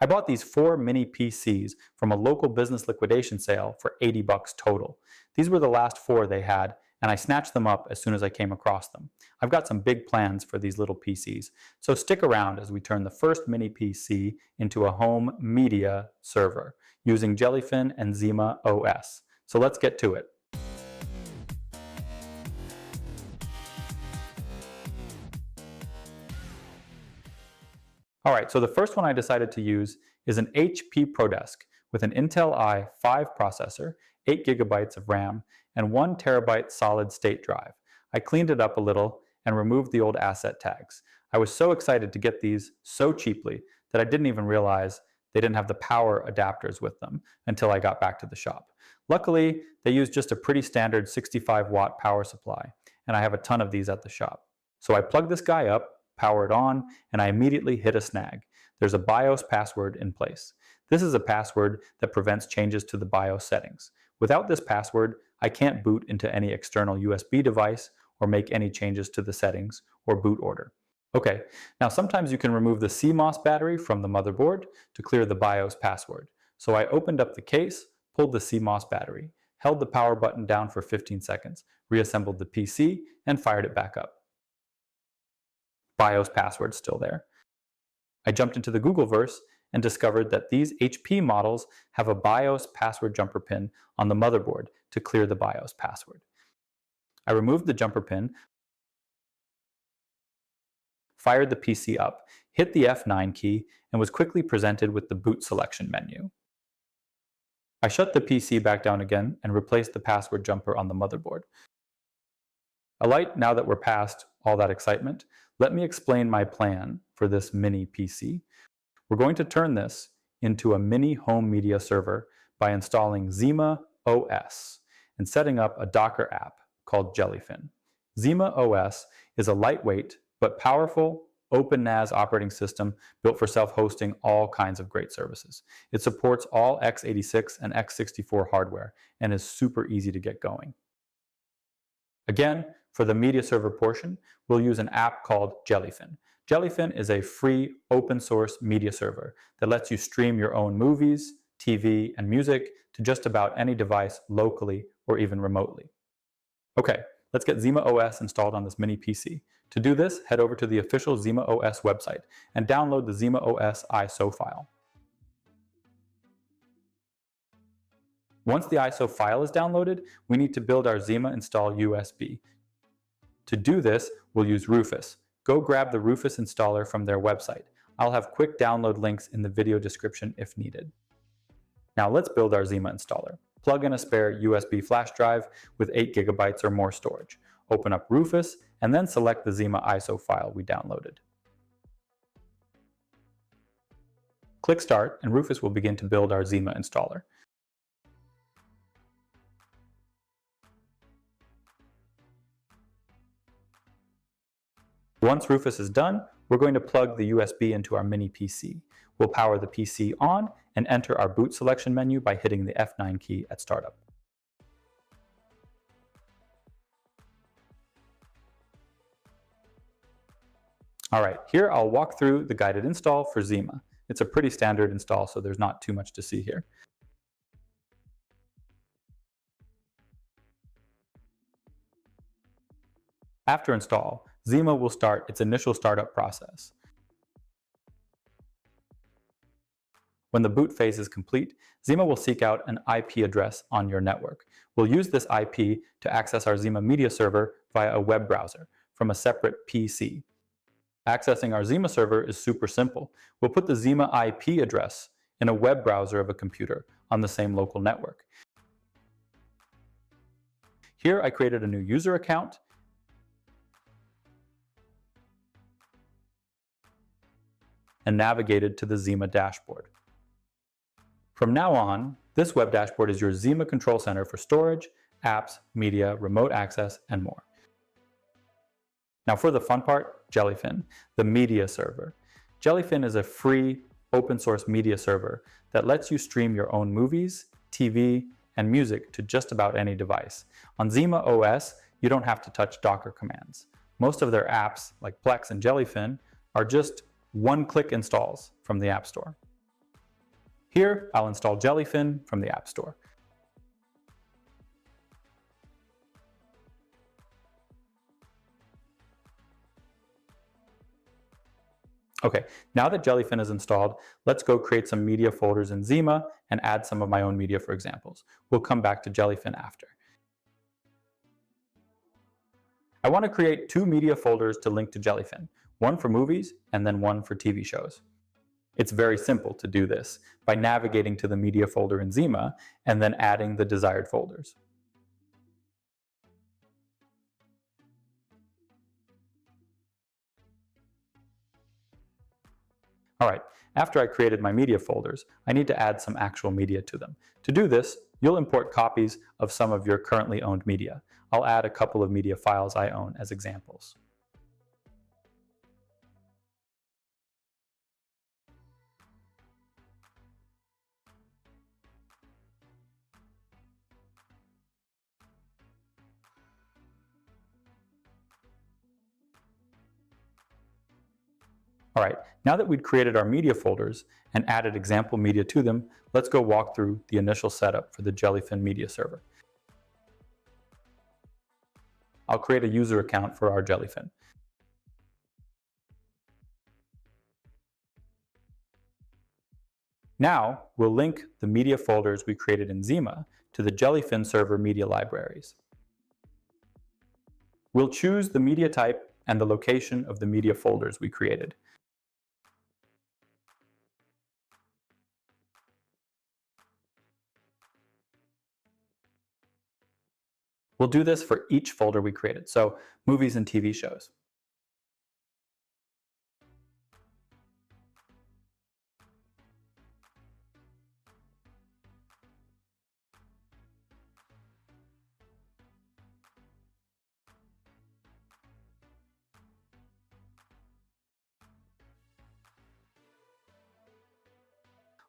I bought these 4 mini PCs from a local business liquidation sale for $80 total. These were the last 4 they had, and I snatched them up as soon as I came across them. I've got some big plans for these little PCs, so stick around as we turn the first mini PC into a home media server using Jellyfin and ZimaOS. So let's get to it. Alright, so the first one I decided to use is an HP ProDesk with an Intel i5 processor, 8 GB of RAM, and 1 TB solid state drive. I cleaned it up a little and removed the old asset tags. I was so excited to get these so cheaply that I didn't even realize they didn't have the power adapters with them until I got back to the shop. Luckily, they use just a pretty standard 65-watt power supply, and I have a ton of these at the shop. So I plugged this guy up, power it on, and I immediately hit a snag. There's a BIOS password in place. This is a password that prevents changes to the BIOS settings. Without this password, I can't boot into any external USB device or make any changes to the settings or boot order. Okay, now sometimes you can remove the CMOS battery from the motherboard to clear the BIOS password. So I opened up the case, pulled the CMOS battery, held the power button down for 15 seconds, reassembled the PC, and fired it back up. BIOS password still there. I jumped into the Googleverse and discovered that these HP models have a BIOS password jumper pin on the motherboard to clear the BIOS password. I removed the jumper pin, fired the PC up, hit the F9 key, and was quickly presented with the boot selection menu. I shut the PC back down again and replaced the password jumper on the motherboard. Alight, now that we're past all that excitement, let me explain my plan for this mini PC. We're going to turn this into a mini home media server by installing ZimaOS and setting up a Docker app called Jellyfin. ZimaOS is a lightweight but powerful open NAS operating system built for self-hosting all kinds of great services. It supports all x86 and x64 hardware and is super easy to get going. Again, for the media server portion, we'll use an app called Jellyfin. Jellyfin is a free open source media server that lets you stream your own movies, TV, and music to just about any device locally or even remotely. Okay, let's get ZimaOS installed on this mini PC. To do this, head over to the official ZimaOS website and download the ZimaOS ISO file. Once the ISO file is downloaded, we need to build our Zima install USB. To do this, we'll use Rufus. Go grab the Rufus installer from their website. I'll have quick download links in the video description if needed. Now let's build our Zima installer. Plug in a spare USB flash drive with 8 GB or more storage. Open up Rufus and then select the Zima ISO file we downloaded. Click Start and Rufus will begin to build our Zima installer. Once Rufus is done, we're going to plug the USB into our mini PC. We'll power the PC on and enter our boot selection menu by hitting the F9 key at startup. Alright, here I'll walk through the guided install for Zima. It's a pretty standard install, so there's not too much to see here. After install, Zima will start its initial startup process. When the boot phase is complete, Zima will seek out an IP address on your network. We'll use this IP to access our Zima media server via a web browser from a separate PC. Accessing our Zima server is super simple. We'll put the Zima IP address in a web browser of a computer on the same local network. Here I created a new user account and navigated to the Zima dashboard. From now on, this web dashboard is your Zima control center for storage, apps, media, remote access, and more. Now for the fun part, Jellyfin, the media server. Jellyfin is a free open source media server that lets you stream your own movies, TV, and music to just about any device. On ZimaOS, you don't have to touch Docker commands. Most of their apps, like Plex and Jellyfin, are just one-click installs from the App Store. Here, I'll install Jellyfin from the App Store. Okay, now that Jellyfin is installed, let's go create some media folders in Zima and add some of my own media for examples. We'll come back to Jellyfin after. I want to create 2 media folders to link to Jellyfin, one for movies and then one for TV shows. It's very simple to do this by navigating to the media folder in Zima and then adding the desired folders. Alright, after I created my media folders, I need to add some actual media to them. To do this, you'll import copies of some of your currently owned media. I'll add a couple of media files I own as examples. Alright, now that we've created our media folders and added example media to them, let's go walk through the initial setup for the Jellyfin media server. I'll create a user account for our Jellyfin. Now, we'll link the media folders we created in Zima to the Jellyfin server media libraries. We'll choose the media type and the location of the media folders we created. We'll do this for each folder we created, so movies and TV shows.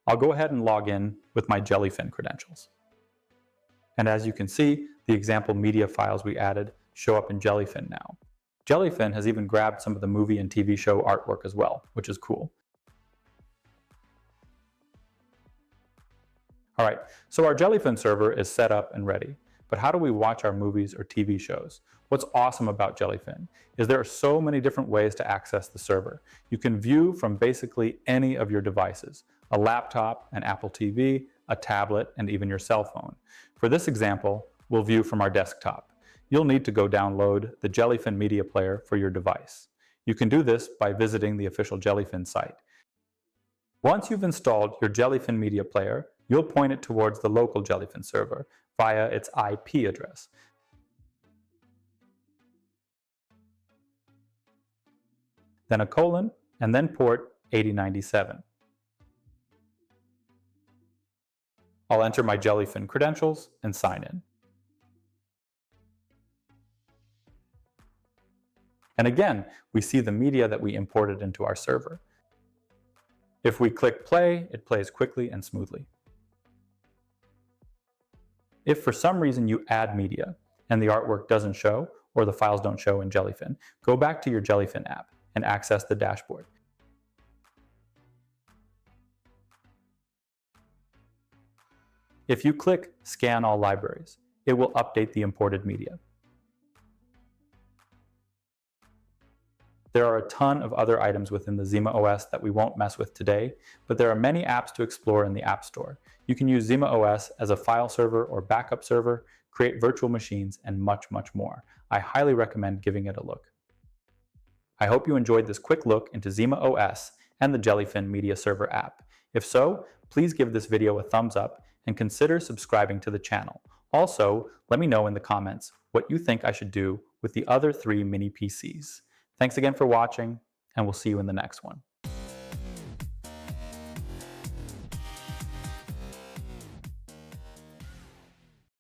I'll go ahead and log in with my Jellyfin credentials. And as you can see, the example media files we added show up in Jellyfin now. Jellyfin has even grabbed some of the movie and TV show artwork as well, which is cool. Alright, so our Jellyfin server is set up and ready, but how do we watch our movies or TV shows? What's awesome about Jellyfin is there are so many different ways to access the server. You can view from basically any of your devices, a laptop, an Apple TV, a tablet, and even your cell phone. For this example, we'll view from our desktop. You'll need to go download the Jellyfin media player for your device. You can do this by visiting the official Jellyfin site. Once you've installed your Jellyfin media player, you'll point it towards the local Jellyfin server via its IP address. Then a colon, and then port 8097. I'll enter my Jellyfin credentials and sign in. And again, we see the media that we imported into our server. If we click play, it plays quickly and smoothly. If for some reason you add media and the artwork doesn't show, or the files don't show in Jellyfin, go back to your Jellyfin app and access the dashboard. If you click Scan All Libraries, it will update the imported media. There are a ton of other items within the ZimaOS that we won't mess with today, but there are many apps to explore in the App Store. You can use ZimaOS as a file server or backup server, create virtual machines, and much, much more. I highly recommend giving it a look. I hope you enjoyed this quick look into ZimaOS and the Jellyfin Media Server app. If so, please give this video a thumbs up and consider subscribing to the channel. Also, let me know in the comments what you think I should do with the other 3 mini PCs. Thanks again for watching, and we'll see you in the next one.